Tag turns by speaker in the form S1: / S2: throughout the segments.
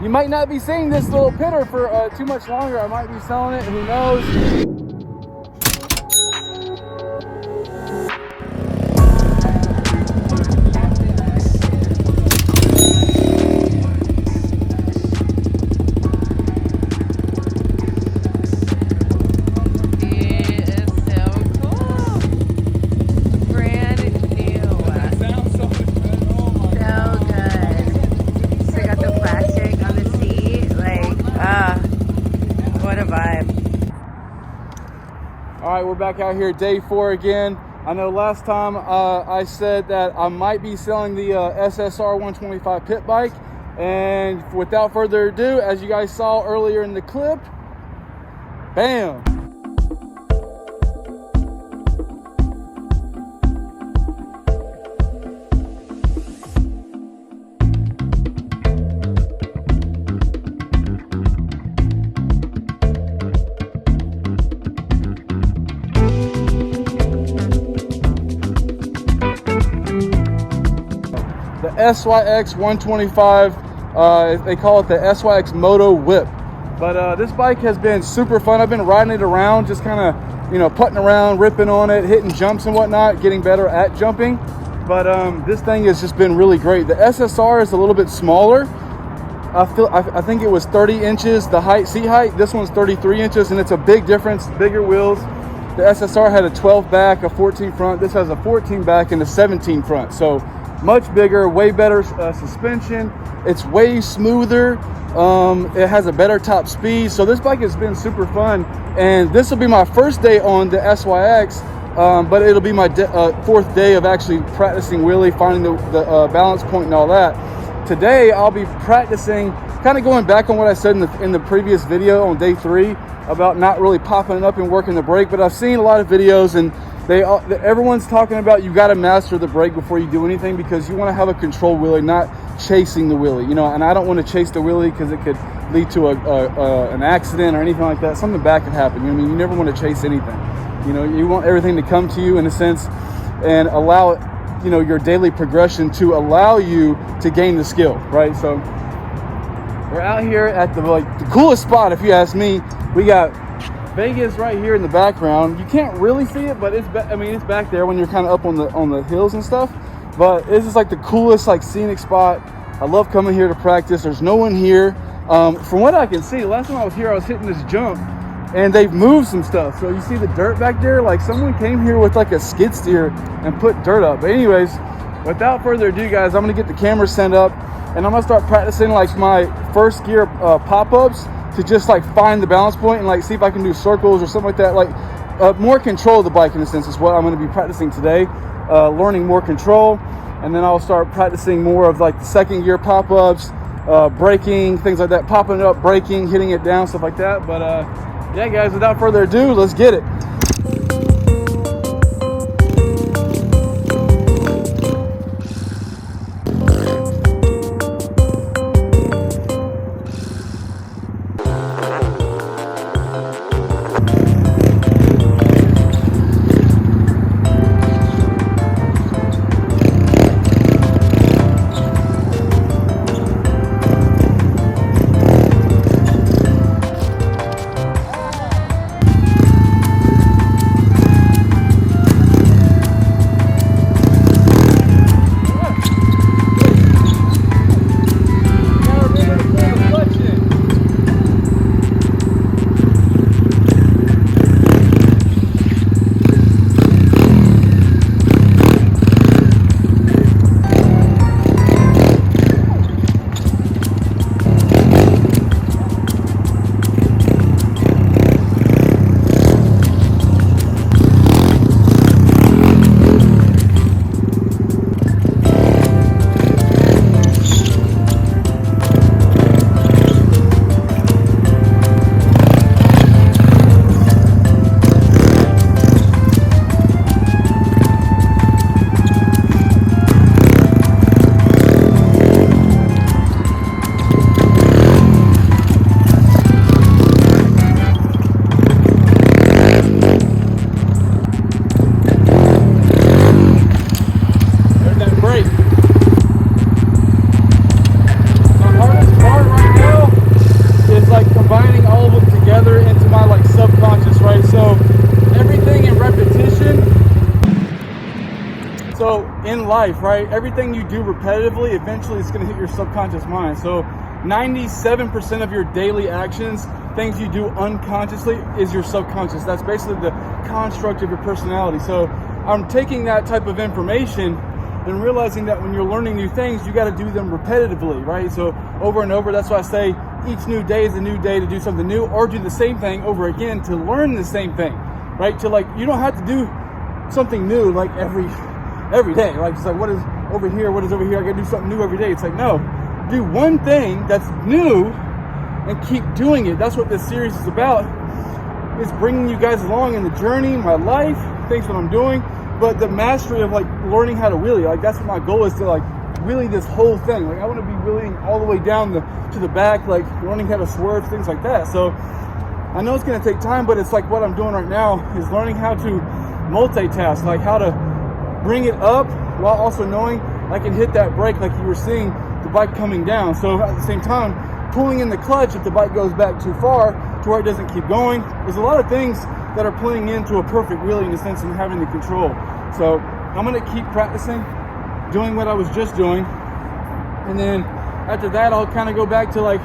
S1: you might not be seeing this little pitter for too much longer. I might be selling it, who knows. All right, we're back out here, day 4 again. I know last time I said that I might be selling the SSR 125 pit bike. And without further ado, as you guys saw earlier in the clip, bam. The SYX 125, they call it the SYXmoto whip. But this bike has been super fun. I've been riding it around, just kind of, you know, putting around, ripping on it, hitting jumps and whatnot, getting better at jumping. But this thing has just been really great. The SSR is a little bit smaller. I think it was 30 inches, the seat height. This one's 33 inches, and it's a big difference, bigger wheels. The SSR had a 12 back, a 14 front. This has a 14 back and a 17 front. So much bigger, way better suspension. It's way smoother. It has a better top speed. So this bike has been super fun. And this will be my first day on the SYX, but it'll be my 4th day of actually practicing wheelie, finding the balance point and all that. Today, I'll be practicing, kind of going back on what I said in the previous video on day 3 about not really popping it up and working the brake. But I've seen a lot of videos, and everyone's talking about you got to master the brake before you do anything, because you want to have a controlled wheelie, not chasing the wheelie, you know. And I don't want to chase the wheelie because it could lead to an accident or anything like that. Something bad could happen. You know what I mean? You never want to chase anything. You know, you want everything to come to you in a sense and allow it, you know, your daily progression to allow you to gain the skill, right? So we're out here at the coolest spot, if you ask me. We got Vegas right here in the background. You can't really see it, but it's back there when you're kind of up on the hills and stuff. But this is like the coolest scenic spot. I love coming here to practice. There's no one here. From what I can see, the last time I was here, I was hitting this jump, and they've moved some stuff. So you see the dirt back there? Like someone came here with like a skid steer and put dirt up. But anyways, without further ado, guys, I'm gonna get the camera set up, and I'm gonna start practicing like my first gear pop-ups to just like find the balance point and like see if I can do circles or something like that. Like more control of the bike in a sense is what I'm gonna be practicing today. Learning more control, and then I'll start practicing more of like the second gear pop-ups, braking, things like that, popping it up, braking, hitting it down, stuff like that. But yeah, guys, without further ado, let's get it. life, right? Everything you do repetitively, eventually it's going to hit your subconscious mind. So 97% of your daily actions, things you do unconsciously, is your subconscious. That's basically the construct of your personality. So I'm taking that type of information and realizing that when you're learning new things, you got to do them repetitively, right? So over and over. That's why I say each new day is a new day to do something new, or do the same thing over again to learn the same thing, right? To like, you don't have to do something new like every day. Like, it's like, what is over here? What is over here? I got to do something new every day. It's like, no, do one thing that's new and keep doing it. That's what this series is about, is bringing you guys along in the journey, my life, things that I'm doing, but the mastery of like learning how to wheelie. Like, that's what my goal is, to like wheelie this whole thing. Like, I want to be wheeling all the way down to the back, like learning how to swerve, things like that. So I know it's going to take time, but it's like what I'm doing right now is learning how to multitask, like how to bring it up while also knowing I can hit that brake, like you were seeing the bike coming down. So at the same time, pulling in the clutch if the bike goes back too far to where it doesn't keep going. There's a lot of things that are playing into a perfect wheelie in the sense of having the control. So I'm going to keep practicing, doing what I was just doing. And then after that, I'll kind of go back to like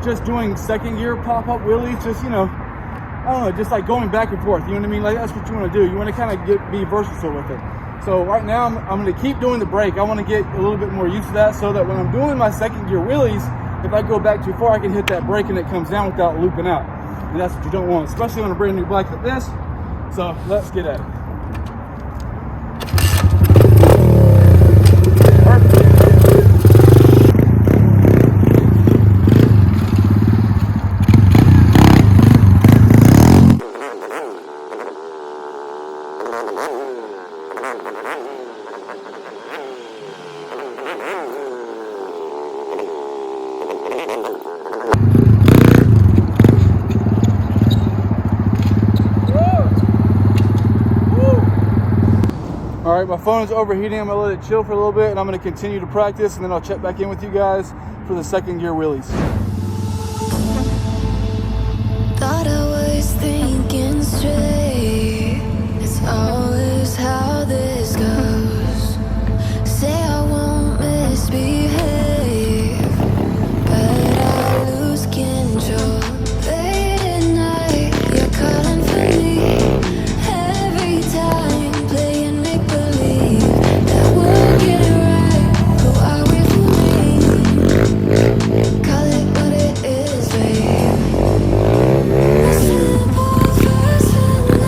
S1: just doing second gear pop-up wheelies, just, you know, I don't know, just like going back and forth, you know what I mean? Like, that's what you want to do. You want to kind of be versatile with it. So right now, I'm going to keep doing the brake. I want to get a little bit more used to that, so that when I'm doing my second gear wheelies, if I go back too far, I can hit that brake and it comes down without looping out. And that's what you don't want, especially on a brand new bike like this. So let's get at it. All right, my phone is overheating. I'm gonna let it chill for a little bit, and I'm gonna continue to practice, and then I'll check back in with you guys for the second gear wheelies.
S2: Thought I was thinking straight. It's always how this goes. Say I won't misbehave, but I lose control. Late at night, you're calling for me. Every time, playing make believe that we'll get it right. Who are we fooling? Call it what it is, babe. A simple verse and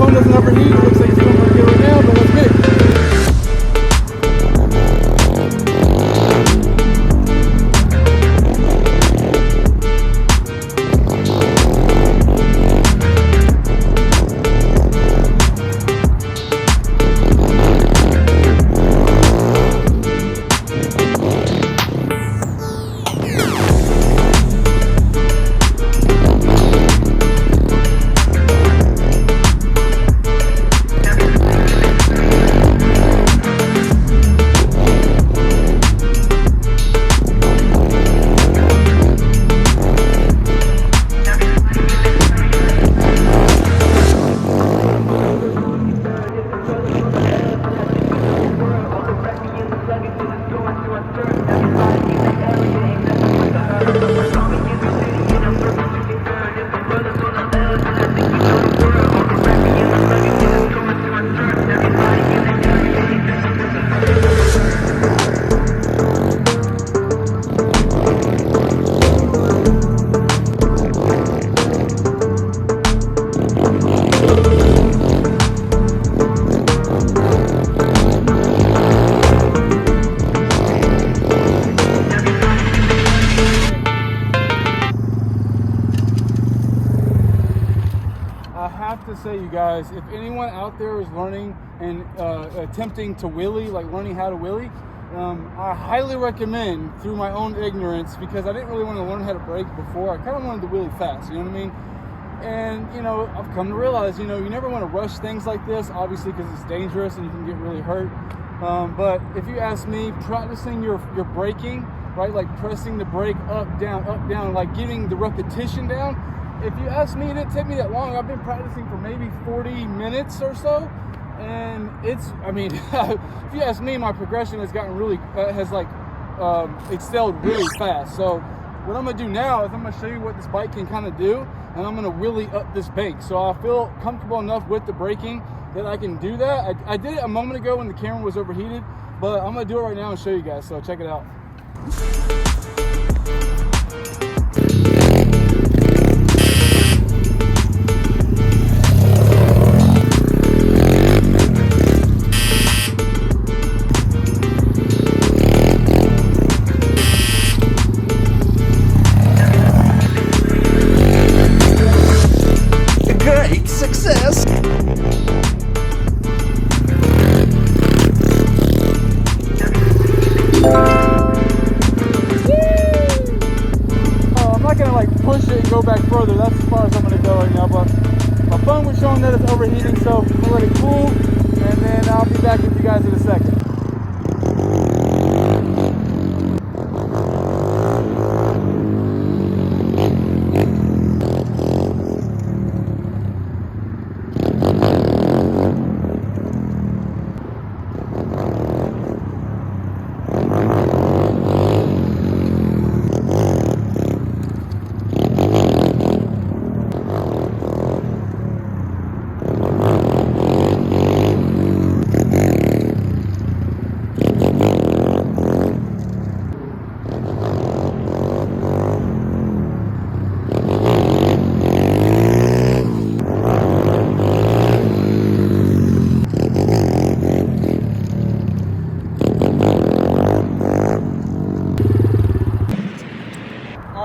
S1: phone doesn't overheat. It looks like it's doing pretty good right now, but let's get it. To say, you guys, if anyone out there is learning and attempting to wheelie, like learning how to wheelie, I highly recommend, through my own ignorance, because I didn't really want to learn how to brake before. I kind of wanted to wheelie fast, you know what I mean? And, you know, I've come to realize, you know, you never want to rush things like this, obviously, because it's dangerous and you can get really hurt. But if you ask me, practicing your braking, right, like pressing the brake up, down, like getting the repetition down, if you ask me, it didn't take me that long. I've been practicing for maybe 40 minutes or so, and it's, I mean, if you ask me, my progression has gotten really, excelled really fast. So what I'm gonna do now is I'm gonna show you what this bike can kind of do, and I'm gonna wheelie up this bank. So I feel comfortable enough with the braking that I can do that. I did it a moment ago when the camera was overheated, but I'm gonna do it right now and show you guys, so check it out.
S3: Success!
S1: I'm not gonna like push it and go back further. That's as far as I'm gonna go right now. But my phone was showing that it's overheating, so I'm gonna let it cool, and then I'll be back with you guys in a second.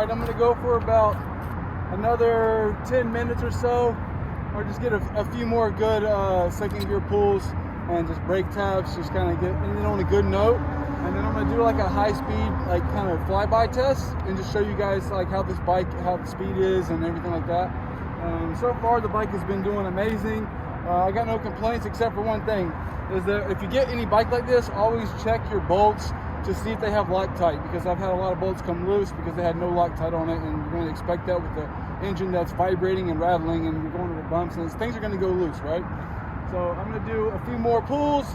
S1: I'm going to go for about another 10 minutes or so, or just get a few more good second gear pulls and just brake tabs, just kind of get it on a good note. And then I'm going to do like a high speed, like kind of flyby test and just show you guys like how this bike, how the speed is and everything like that. So far the bike has been doing amazing. I got no complaints except for one thing, is that if you get any bike like this, always check your bolts to see if they have Loctite, because I've had a lot of bolts come loose because they had no Loctite on it, and you're going to expect that with the engine that's vibrating and rattling and you're going over bumps and things are going to go loose, right? So I'm going to do a few more pulls,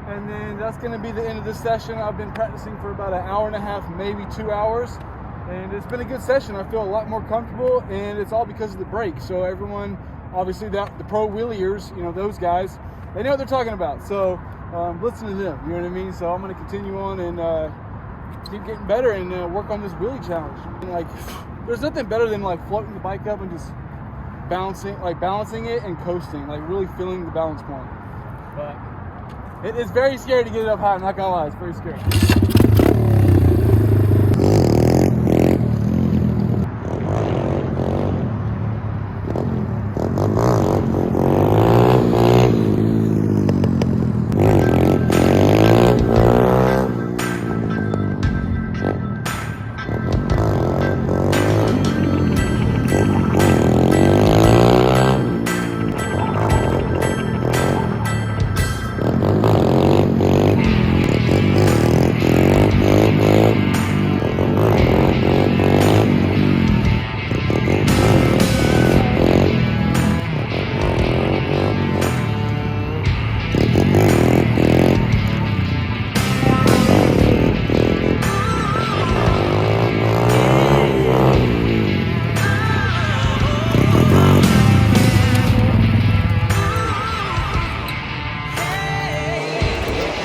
S1: and then that's going to be the end of this session. I've been practicing for about an hour and a half, maybe 2 hours, and it's been a good session. I feel a lot more comfortable, and it's all because of the brake. So everyone, obviously the pro wheeliers, you know, those guys, they know what they're talking about. So listen to them, you know what I mean? So I'm going to continue on and keep getting better and work on this wheelie challenge. And like, there's nothing better than like floating the bike up and just balancing it and coasting, like really feeling the balance point. But it is very scary to get it up high, I'm not gonna lie, it's very scary.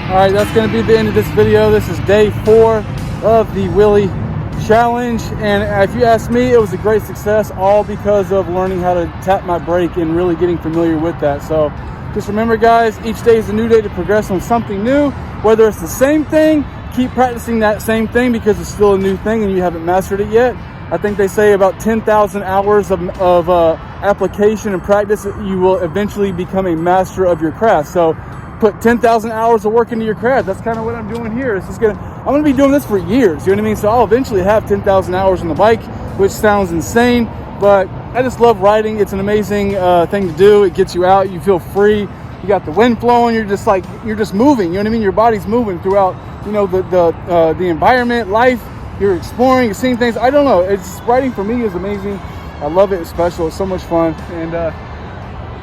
S1: All right, that's going to be the end of this video. This is day 4 of the wheelie challenge, and if you ask me, it was a great success, all because of learning how to tap my brake and really getting familiar with that. So just remember, guys, each day is a new day to progress on something new. Whether it's the same thing, keep practicing that same thing because it's still a new thing and you haven't mastered it yet. I think they say about 10,000 hours of application and practice, you will eventually become a master of your craft. So put 10,000 hours of work into your craft. That's kind of what I'm doing here. I'm gonna be doing this for years, you know what I mean? So I'll eventually have 10,000 hours on the bike, which sounds insane, but I just love riding. It's an amazing thing to do. It gets you out, you feel free, you got the wind flowing, you're just moving, you know what I mean? Your body's moving throughout, you know, the environment, life, you're exploring, you're seeing things. I don't know, riding for me is amazing. I love it, it's special, it's so much fun. And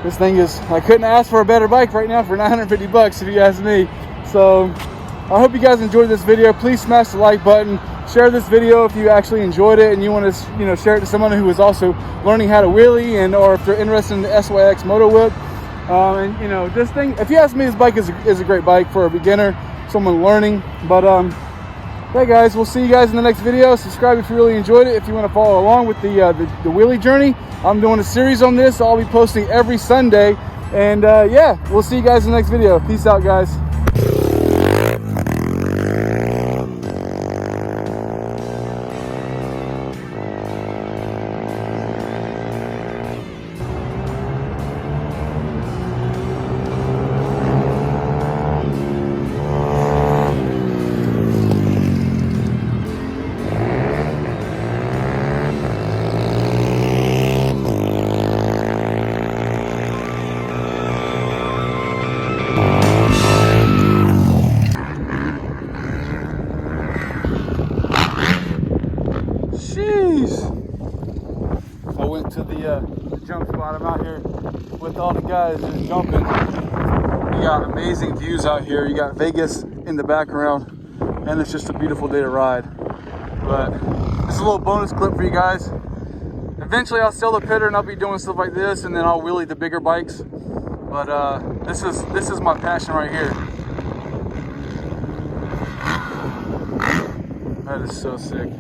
S1: this thing is, I couldn't ask for a better bike right now for 950 bucks if you ask me. So I hope you guys enjoyed this video. Please smash the like button, share this video if you actually enjoyed it and you want to, you know, share it to someone who is also learning how to wheelie, and or if they're interested in the SYXmoto whip. And you know, this thing, if you ask me, this bike is a great bike for a beginner, someone learning. But hey guys, we'll see you guys in the next video. Subscribe if you really enjoyed it. If you want to follow along with the wheelie journey, I'm doing a series on this. I'll be posting every Sunday. And yeah, we'll see you guys in the next video. Peace out, guys. I went to the jump spot. I'm out here with all the guys just jumping. You got amazing views out here. You got Vegas in the background, and it's just a beautiful day to ride. But this is a little bonus clip for you guys. Eventually I'll sell the pitter and I'll be doing stuff like this, and then I'll wheelie the bigger bikes. But this is my passion right here. That is so sick.